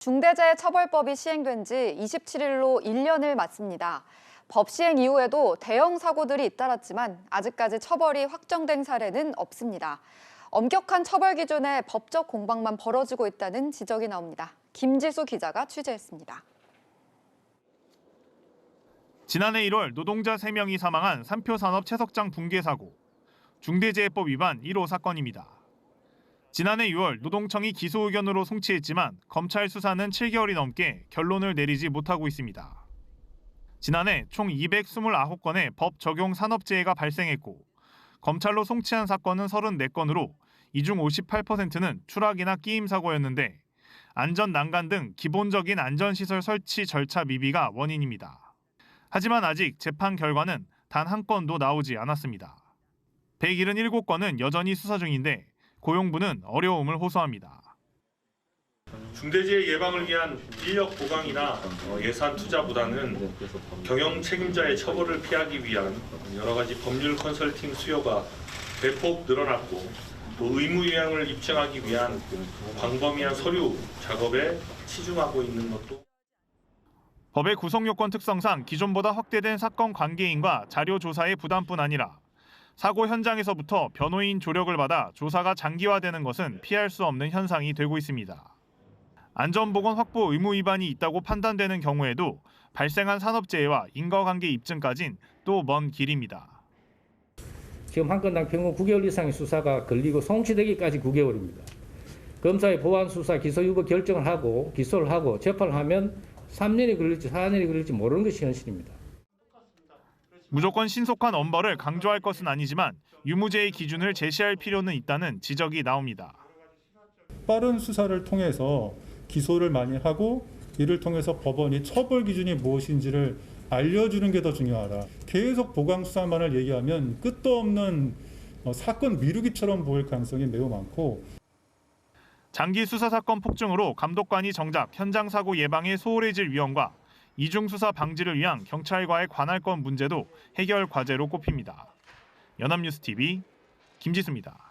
중대재해처벌법이 시행된 지 27일로 1년을 맞습니다. 법 시행 이후에도 대형 사고들이 잇따랐지만 아직까지 처벌이 확정된 사례는 없습니다. 엄격한 처벌 기준에 법적 공방만 벌어지고 있다는 지적이 나옵니다. 김지수 기자가 취재했습니다. 지난해 1월 노동자 3명이 사망한 삼표산업 채석장 붕괴 사고. 중대재해법 위반 1호 사건입니다. 지난해 6월 노동청이 기소 의견으로 송치했지만 검찰 수사는 7개월이 넘게 결론을 내리지 못하고 있습니다. 지난해 총 229건의 법 적용 산업재해가 발생했고 검찰로 송치한 사건은 34건으로 이 중 58%는 추락이나 끼임 사고였는데 안전 난간 등 기본적인 안전시설 설치 절차 미비가 원인입니다. 하지만 아직 재판 결과는 단 한 건도 나오지 않았습니다. 177건은 여전히 수사 중인데 고용부는 어려움을 호소합니다. 중대재해 예방을 위한 인력 보강이나 예산 투자보다는 경영 책임자의 처벌을 피하기 위한 여러 가지 법률 컨설팅 수요가 대폭 늘어났고 또 의무 이행을 입증하기 위한 광범위한 서류 작업에 치중하고 있는 것도. 법의 구성 요건 특성상 기존보다 확대된 사건 관계인과 자료 조사의 부담뿐 아니라 사고 현장에서부터 변호인 조력을 받아 조사가 장기화되는 것은 피할 수 없는 현상이 되고 있습니다. 안전보건 확보 의무 위반이 있다고 판단되는 경우에도 발생한 산업재해와 인과관계 입증까진 또 먼 길입니다. 지금 한 건당 평균 9개월 이상의 수사가 걸리고 송치되기까지 9개월입니다. 검사의 보완 수사 기소 유보 결정을 하고 기소를 하고 재판을 하면 3년이 걸릴지 4년이 걸릴지 모르는 것이 현실입니다. 무조건 신속한 엄벌을 강조할 것은 아니지만 유무죄의 기준을 제시할 필요는 있다는 지적이 나옵니다. 빠른 수사를 통해서 기소를 많이 하고 이를 통해서 법원이 처벌 기준이 무엇인지를 알려주는 게 더 중요하다. 계속 보강 수사만을 얘기하면 끝도 없는 사건 미루기처럼 보일 가능성이 매우 많고 장기 수사 사건 폭증으로 감독관이 정작 현장 사고 예방에 소홀해질 위험과 이중 수사 방지를 위한 경찰과의 관할권 문제도 해결 과제로 꼽힙니다. 연합뉴스 TV 김지수입니다.